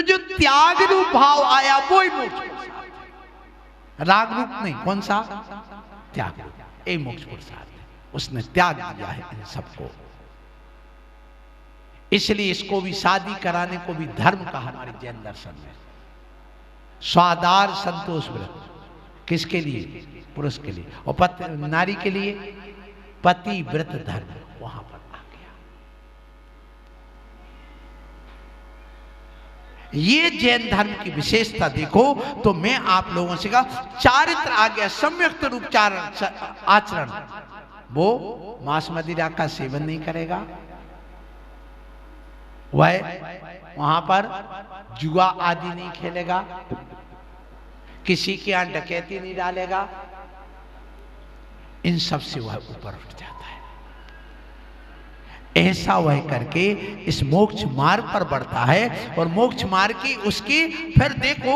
तो जो त्याग रूप भाव आया वो ही मोक्ष पुरुषार्थ है। राग रूप नहीं, कौन सा? त्याग रूप, ये मोक्ष पुरुषार्थ है। उसने त्याग दिया है इन सबको। इसलिए इसको भी शादी कराने को भी धर्म कहा हमारे जैन दर्शन में। स्वादार संतोष व्रत किसके लिए? पुरुष के लिए। और नारी के लिए पति व्रत धर्म वहां पर आ गया। ये जैन धर्म की विशेषता देखो तो मैं आप लोगों से कहा चारित्र आ गया, सम्यक रूप आचरण। वो मांस मदिरा का सेवन नहीं करेगा, वह वहां पर जुआ आदि नहीं खेलेगा, किसी के यहां डकैती नहीं डालेगा, इन सब से वह ऊपर उठ जाता है। ऐसा वह करके इस मोक्ष मार्ग पर बढ़ता है। और मोक्ष मार्ग की उसकी फिर देखो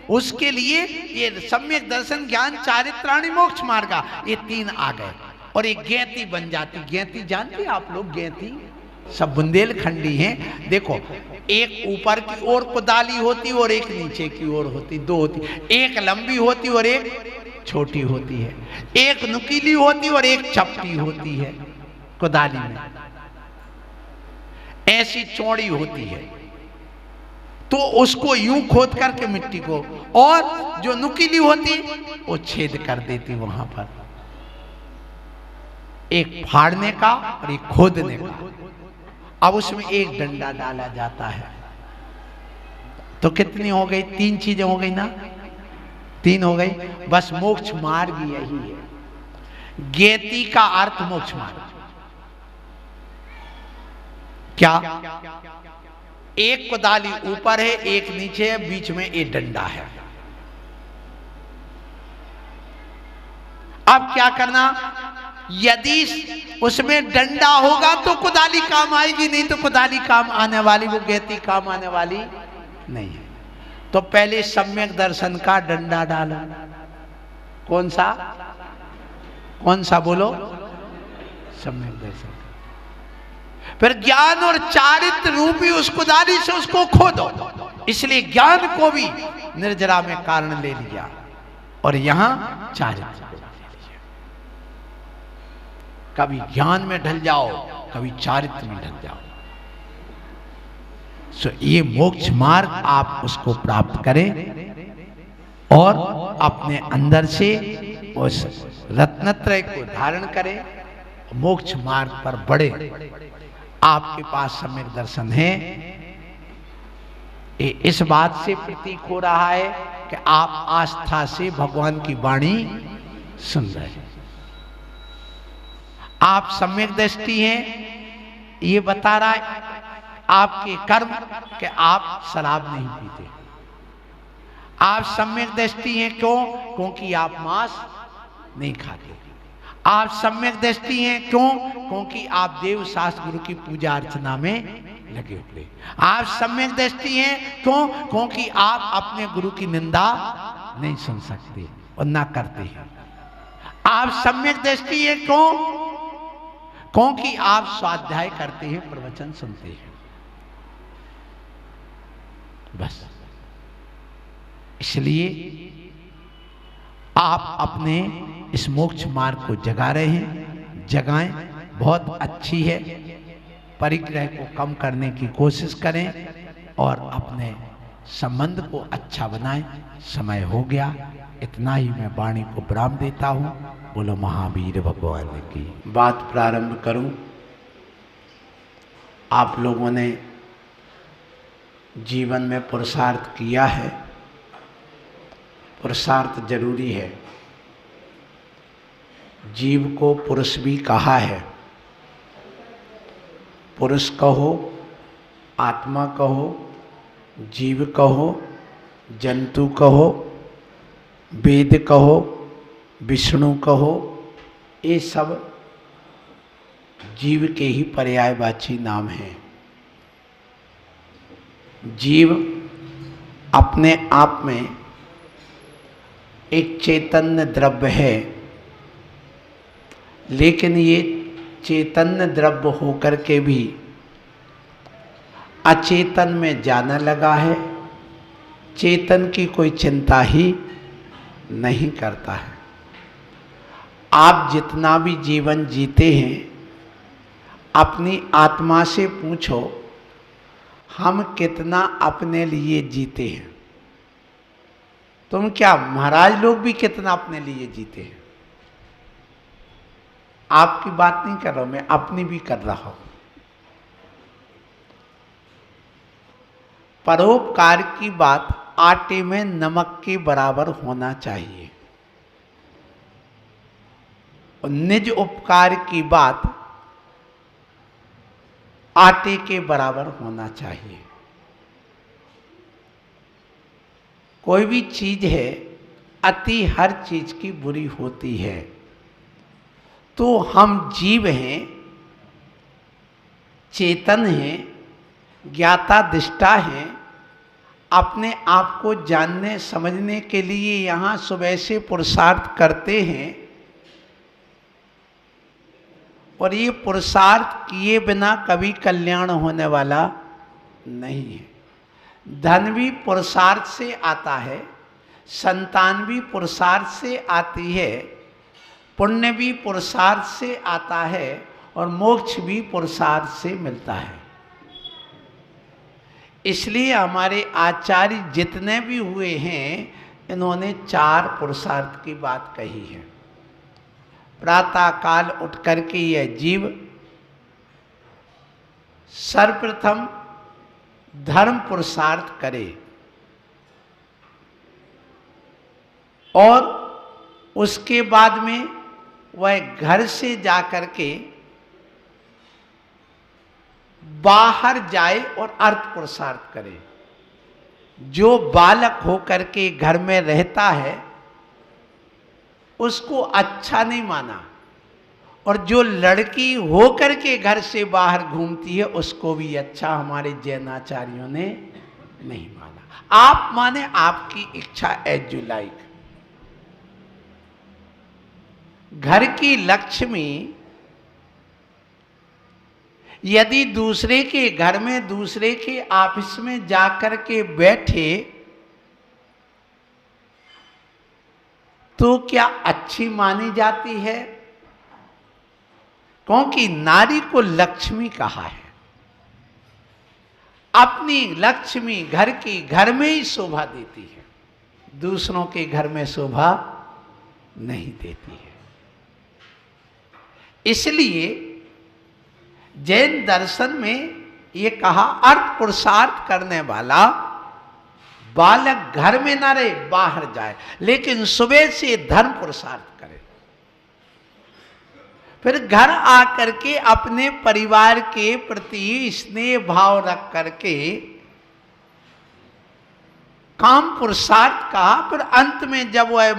उसके लिए ये सम्यक दर्शन ज्ञान चारित्राणी मोक्ष मार्ग, ये तीन आ गए और एक गैती बन जाती। गैती जानते हैं आप लोग? गैती सब बुंदेलखंडी हैं। देखो एक ऊपर की ओर कुदाली होती और एक नीचे की ओर होती, दो होती। एक लंबी होती और एक छोटी होती है, एक नुकीली होती और एक चपटी होती है कुदाली में, ऐसी चौड़ी होती है। तो उसको यूं खोद करके मिट्टी को, और जो नुकीली होती वो छेद कर देती वहां पर, एक फाड़ने का और एक खोदने का। अब उसमें एक डंडा डाला जाता है। तो कितनी हो गई? तीन चीजें हो गई ना, तीन हो गई। बस मोक्ष मार्ग यही है। गेती का अर्थ मोक्ष मार्ग। क्या? एक कुदाली ऊपर है, एक नीचे है, बीच में एक डंडा है। अब क्या करना? यदि उसमें डंडा होगा तो कुदाली काम आएगी, नहीं तो कुदाली काम आने वाली, वो गेती काम आने वाली नहीं है। तो पहले सम्यक दर्शन का डंडा डालो। कौन सा? कौन सा बोलो? सम्यक दर्शन। फिर ज्ञान और चारित्र रूपी उस कुदाली से उसको खोदो। इसलिए ज्ञान को भी निर्जरा में कारण ले लिया और यहां चारित्र। कभी ज्ञान में ढल जाओ, कभी चारित्र में ढल जाओ। ये मोक्ष मार्ग आप उसको प्राप्त करें और अपने अंदर से उस रत्नत्रय को धारण करें, मोक्ष मार्ग पर बढ़े। आपके पास सम्यक दर्शन है, इस बात से प्रतीक हो रहा है कि आप आस्था से भगवान की वाणी सुन रहे हैं। आप सम्यक दृष्टि हैं, ये बता रहा है आपके कर्म कि आप शराब नहीं पीते। आप सम्यक दृष्टि हैं, क्यों? क्योंकि आप मांस नहीं खाते। आप सम्यक दृष्टि हैं, क्यों? क्योंकि आप देव शास्त्र गुरु की पूजा अर्चना में लगे हुए। आप सम्यक दृष्टि हैं, क्यों? क्योंकि आप अपने गुरु की निंदा नहीं सुन सकते और ना करते हैं। आप सम्यक दृष्टि हैं, क्यों? क्योंकि आप स्वाध्याय करते हैं, प्रवचन सुनते हैं। बस इसलिए आप अपने इस मोक्ष मार्ग को जगा रहे हैं, जगाएं। बहुत अच्छी है। परिग्रह को कम करने की कोशिश करें और अपने संबंध को अच्छा बनाएं। समय हो गया, इतना ही मैं वाणी को विराम देता हूं। बोलो महावीर भगवान की। बात प्रारंभ करूं। आप लोगों ने जीवन में पुरुषार्थ किया है। पुरुषार्थ जरूरी है। जीव को पुरुष भी कहा है। पुरुष कहो, आत्मा कहो, जीव कहो, जंतु कहो, वेद कहो, विष्णु कहो, ये सब जीव के ही पर्यायवाची नाम हैं। जीव अपने आप में एक चैतन्य द्रव्य है, लेकिन ये चैतन्य द्रव्य होकर के भी अचेतन में जाने लगा है, चेतन की कोई चिंता ही नहीं करता है। आप जितना भी जीवन जीते हैं, अपनी आत्मा से पूछो हम कितना अपने लिए जीते हैं। तुम क्या महाराज लोग भी कितना अपने लिए जीते हैं? आपकी बात नहीं कर रहा हूं मैं, अपनी भी कर रहा हूं। परोपकार की बात आटे में नमक के बराबर होना चाहिए और निज उपकार की बात आटे के बराबर होना चाहिए। कोई भी चीज है, अति हर चीज की बुरी होती है। तो हम जीव हैं, चेतन हैं, ज्ञाता दिष्टा हैं, अपने आप को जानने समझने के लिए यहाँ सुबह से पुरुषार्थ करते हैं और ये पुरुषार्थ किए बिना कभी कल्याण होने वाला नहीं है। धन भी पुरुषार्थ से आता है, संतान भी पुरुषार्थ से आती है, पुण्य भी पुरुषार्थ से आता है और मोक्ष भी पुरुषार्थ से मिलता है। इसलिए हमारे आचार्य जितने भी हुए हैं, इन्होंने 4 पुरुषार्थ की बात कही है। प्रातः काल उठ करके यह जीव सर्वप्रथम धर्म पुरुषार्थ करे और उसके बाद में वह घर से जाकर के बाहर जाए और अर्थ पुरुषार्थ करे। जो बालक होकर के घर में रहता है उसको अच्छा नहीं माना और जो लड़की होकर के घर से बाहर घूमती है उसको भी अच्छा हमारे जैनाचार्यों ने नहीं माना। आप माने आपकी इच्छा, एज यू लाइक। घर की लक्ष्मी यदि दूसरे के घर में, दूसरे के ऑफिस में जाकर के बैठे तो क्या अच्छी मानी जाती है? क्योंकि नारी को लक्ष्मी कहा है। अपनी लक्ष्मी घर की घर में ही शोभा देती है, दूसरों के घर में शोभा नहीं देती है। इसलिए जैन दर्शन में ये कहा अर्थ पुरुषार्थ करने वाला बालक घर में ना रहे, बाहर जाए, लेकिन सुबह से धर्म पुरुषार्थ करे। फिर घर आकर के अपने परिवार के प्रति स्नेह भाव रख करके काम पुरुषार्थ कहा। फिर अंत में जब वह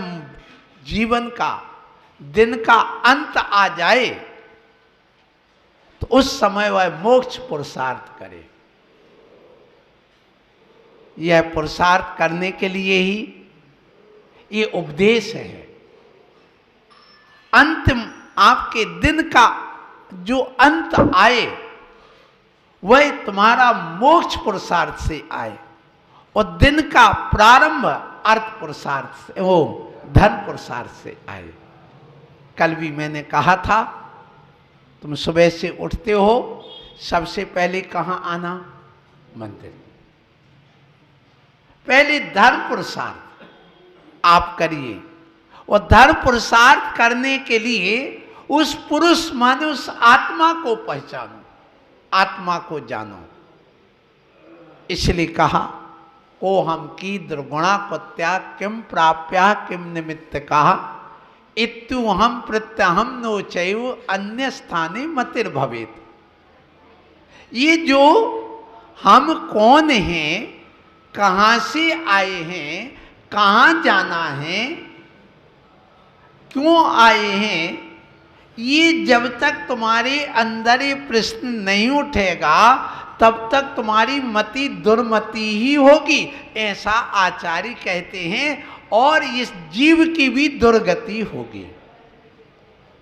जीवन का दिन का अंत आ जाए तो उस समय वह मोक्ष पुरुषार्थ करे। यह पुरुषार्थ करने के लिए ही ये उपदेश है। अंतिम आपके दिन का जो अंत आए वह तुम्हारा मोक्ष पुरुषार्थ से आए और दिन का प्रारंभ अर्थ पुरुषार्थ से, वो धन पुरुषार्थ से आए। कल भी मैंने कहा था, तुम सुबह से उठते हो, सबसे पहले कहाँ आना? मंदिर। पहले धर्म पुरुषार्थ आप करिए और धर्म पुरुषार्थ करने के लिए उस पुरुष माने उस आत्मा को पहचानो, आत्मा को जानो। इसलिए कहा को हम की दुर्गुणा कुत्या किम प्राप्या किम निमित्त कहा इत्यु हम प्रत्यहम नो चैव अन्य स्थाने मतिर भवेत। ये जो हम कौन हैं, कहाँ से आए हैं, कहाँ जाना है, क्यों आए हैं, ये जब तक तुम्हारे अंदर ये प्रश्न नहीं उठेगा तब तक तुम्हारी मति दुर्मति ही होगी, ऐसा आचार्य कहते हैं। और इस जीव की भी दुर्गति होगी।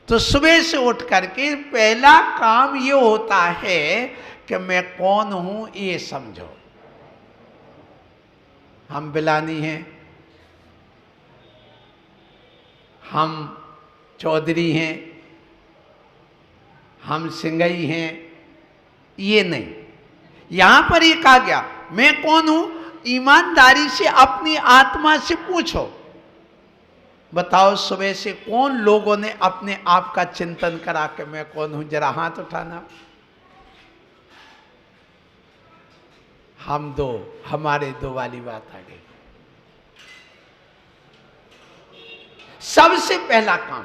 तो सुबह से उठ करके पहला काम ये होता है कि मैं कौन हूं ये समझो। हम बिलानी हैं, हम चौधरी हैं, हम सिंगई हैं, ये नहीं। यहां पर ये कहा गया मैं कौन हूं। ईमानदारी से अपनी आत्मा से पूछो, बताओ सुबह से कौन लोगों ने अपने आप का चिंतन करा कि मैं कौन हूं, जरा हाथ उठाना। हम दो, हमारे दो वाली बात आ गई। सबसे पहला काम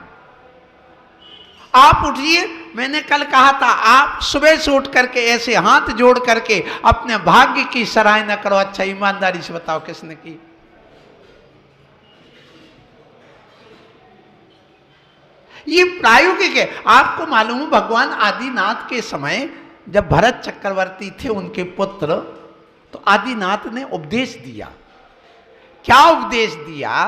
आप उठिए। मैंने कल कहा था आप सुबह से उठ करके ऐसे हाथ जोड़ करके अपने भाग्य की सराहना करो। अच्छा ईमानदारी से बताओ किसने की? ये प्रायोगिक है। आपको मालूम है भगवान आदिनाथ के समय जब भरत चक्रवर्ती थे उनके पुत्र, तो आदिनाथ ने उपदेश दिया। क्या उपदेश दिया?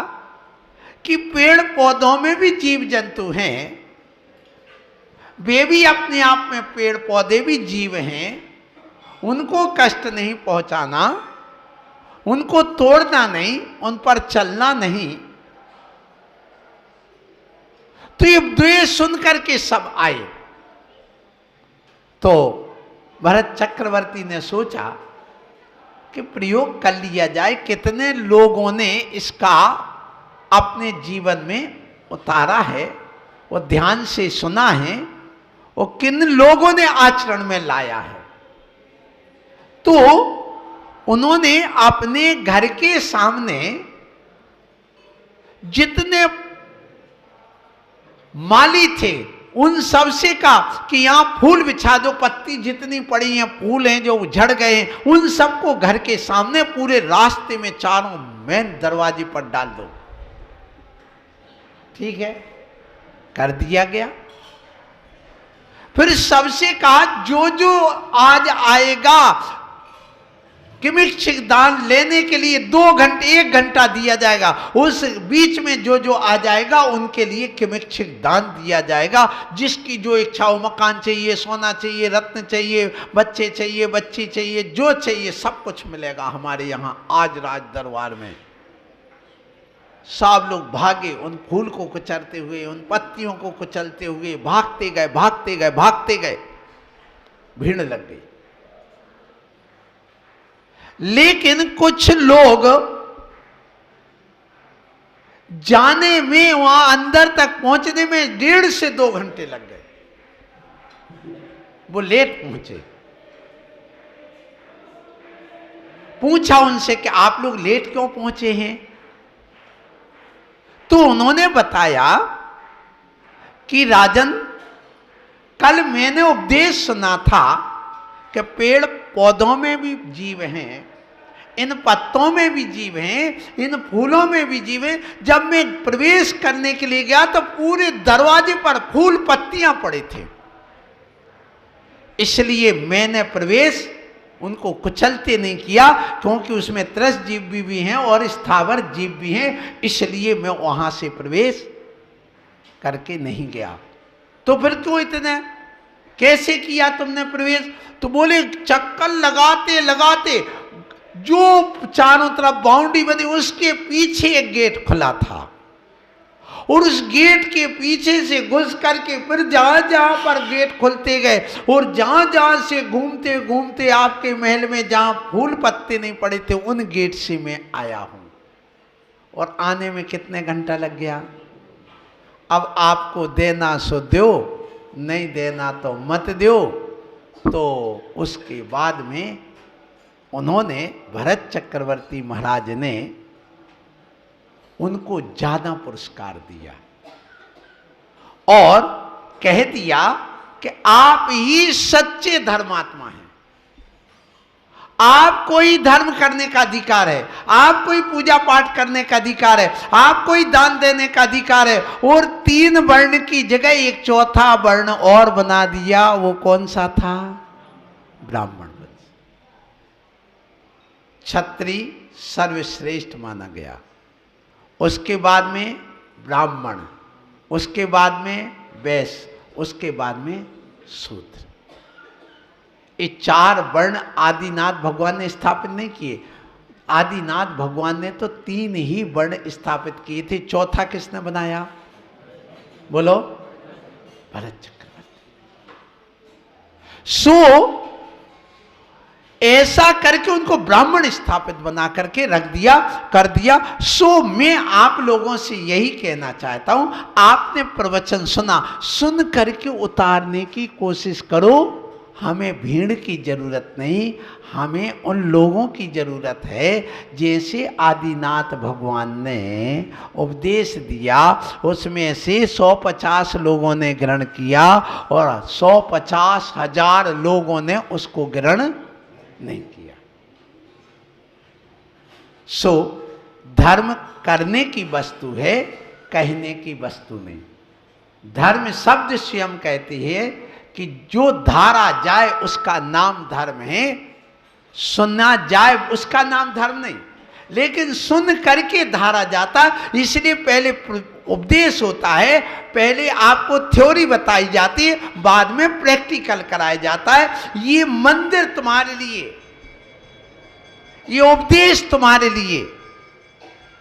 कि पेड़ पौधों में भी जीव जंतु हैं, वे भी अपने आप में पेड़ पौधे भी जीव हैं, उनको कष्ट नहीं पहुंचाना, उनको तोड़ना नहीं, उन पर चलना नहीं। तो ये द्वेष सुनकर के सब आए। तो भरत चक्रवर्ती ने सोचा कि प्रयोग कर लिया जाए। कितने लोगों ने इसका अपने जीवन में उतारा है, वो ध्यान से सुना है, वो किन लोगों ने आचरण में लाया है। तो उन्होंने अपने घर के सामने जितने माली थे उन सबसे कहा कि यहां फूल बिछा दो, पत्ती जितनी पड़ी हैं, फूल हैं जो झड़ गए हैं, उन सबको घर के सामने पूरे रास्ते में चारों मेन दरवाजे पर डाल दो। ठीक है, कर दिया गया। फिर सबसे कहा जो जो आज आएगा किमिच्छिक दान लेने के लिए 2 घंटे 1 घंटा दिया जाएगा। उस बीच में जो जो आ जाएगा उनके लिए किमिच्छिक दान दिया जाएगा। जिसकी जो इच्छा हो, मकान चाहिए, सोना चाहिए, रत्न चाहिए, बच्चे चाहिए, बच्ची चाहिए, जो चाहिए सब कुछ मिलेगा हमारे यहाँ आज राज दरबार में। सब लोग भागे, उन फूल को कुचलते हुए, उन पत्तियों को कुचलते हुए भागते गए, भागते गए, भागते गए। भीड़ लग गई। लेकिन कुछ लोग जाने में, वहां अंदर तक पहुंचने में 1.5 से 2 घंटे लग गए। वो लेट पहुंचे। पूछा उनसे कि आप लोग लेट क्यों पहुंचे हैं? तो उन्होंने बताया कि राजन, कल मैंने उपदेश सुना था कि पेड़ पौधों में भी जीव हैं, इन पत्तों में भी जीव हैं, इन फूलों में भी जीव हैं। जब मैं प्रवेश करने के लिए गया तो पूरे दरवाजे पर फूल पत्तियां पड़े थे, इसलिए मैंने प्रवेश उनको कुचलते नहीं किया, क्योंकि उसमें त्रस जीव भी हैं और स्थावर जीव भी हैं, इसलिए मैं वहां से प्रवेश करके नहीं गया। तो फिर क्यों इतने, कैसे किया तुमने प्रवेश? तो बोले चक्कर लगाते लगाते जो चारों तरफ बाउंड्री बनी उसके पीछे एक गेट खुला था, और उस गेट के पीछे से घुस करके फिर जहां जहां पर गेट खुलते गए और जहां जहां से घूमते घूमते आपके महल में जहां फूल पत्ते नहीं पड़े थे उन गेट से मैं आया हूं। और आने में कितने घंटा लग गया? अब आपको देना सो दो, नहीं देना तो मत दो। तो उसके बाद में उन्होंने, भरत चक्रवर्ती महाराज ने उनको ज्यादा पुरस्कार दिया और कह दिया कि आप ही सच्चे धर्मात्मा हैं, आपको ही धर्म करने का अधिकार है, आपको ही पूजा पाठ करने का अधिकार है, आपको ही दान देने का अधिकार है। और 3 वर्ण की जगह एक चौथा वर्ण और बना दिया। वो कौन सा था? ब्राह्मण वंश। क्षत्रिय सर्वश्रेष्ठ माना गया, उसके बाद में ब्राह्मण, उसके बाद में वैश्य, उसके बाद में शूद्र। ये 4 वर्ण आदिनाथ भगवान ने स्थापित नहीं किए। आदिनाथ भगवान ने तो 3 ही वर्ण स्थापित किए थे, चौथा किसने बनाया? बोलो, भरत चक्रवर्ती। सो ऐसा करके उनको ब्राह्मण स्थापित बना करके रख दिया, कर दिया। सो मैं आप लोगों से यही कहना चाहता हूं, आपने प्रवचन सुना, सुन करके उतारने की कोशिश करो। हमें भीड़ की जरूरत नहीं, हमें उन लोगों की जरूरत है जैसे आदिनाथ भगवान ने उपदेश दिया, उसमें से 150 लोगों ने ग्रहण किया और 150,000 लोगों ने उसको ग्रहण नहीं किया। सो धर्म करने की वस्तु है, कहने की वस्तु नहीं। धर्म शब्द स्वयं कहती है कि जो धारा जाए उसका नाम धर्म है, सुनना जाए उसका नाम धर्म नहीं। लेकिन सुन करके धारा जाता, इसलिए पहले उपदेश होता है, पहले आपको थ्योरी बताई जाती है, बाद में प्रैक्टिकल कराया जाता है। ये मंदिर तुम्हारे लिए, ये उपदेश तुम्हारे लिए,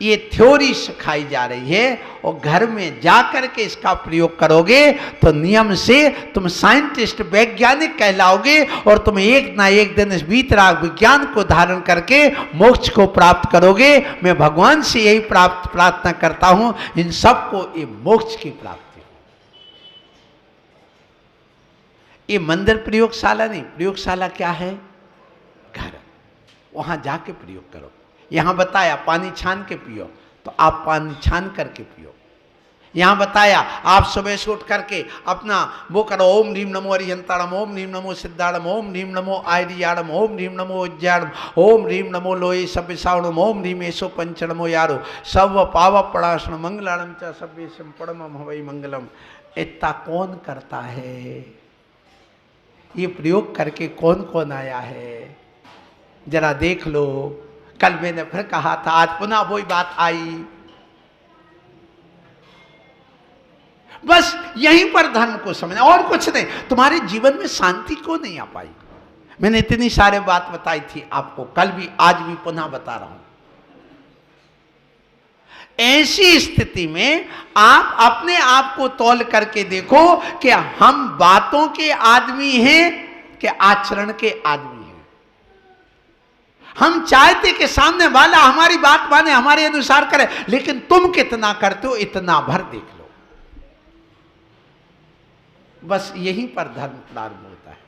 ये थ्योरी सिखाई जा रही है और घर में जाकर के इसका प्रयोग करोगे तो नियम से तुम साइंटिस्ट, वैज्ञानिक कहलाओगे और तुम एक ना एक दिन इस वीतराग विज्ञान को धारण करके मोक्ष को प्राप्त करोगे। मैं भगवान से यही प्रार्थना करता हूं, इन सबको ये मोक्ष की प्राप्ति। ये मंदिर प्रयोगशाला नहीं, प्रयोगशाला क्या है? घर। वहां जाके प्रयोग करो। यहां बताया पानी छान के पियो, तो आप पानी छान करके पियो। यहां बताया आप सुबह से उठ करके अपना वो करो, ओम ह्रीम नमो अरिहंताड़म, ओम ह्रीम नमो सिद्धाड़म, ओम ह्रीम नमो आयरियाड़म, ओम ह्रीम नमो उज्जाड़म, ओम ह्रीम नमो लोये सब सावणम, ओम ह्रीम एसो पंचनमो यारो सब पाव पड़ाशन मंगलाणम च सभ्येशम परमम हवै मंगलम। इतना कौन करता है? ये प्रयोग करके कौन कौन आया है? जरा देख लो। कल मैंने फिर कहा था, आज पुनः वही बात आई। बस यहीं पर धर्म को समझना और कुछ नहीं। तुम्हारे जीवन में शांति क्यों नहीं आ पाई? मैंने इतनी सारे बात बताई थी आपको, कल भी आज भी पुनः बता रहा हूं। ऐसी स्थिति में आप अपने आप को तौल करके देखो कि हम बातों के आदमी हैं कि आचरण के आदमी हैं। हम चाहते कि सामने वाला हमारी बात माने, हमारे अनुसार करे, लेकिन तुम कितना करते हो इतना भर देख लो। बस यहीं पर धर्म प्रारंभ होता है।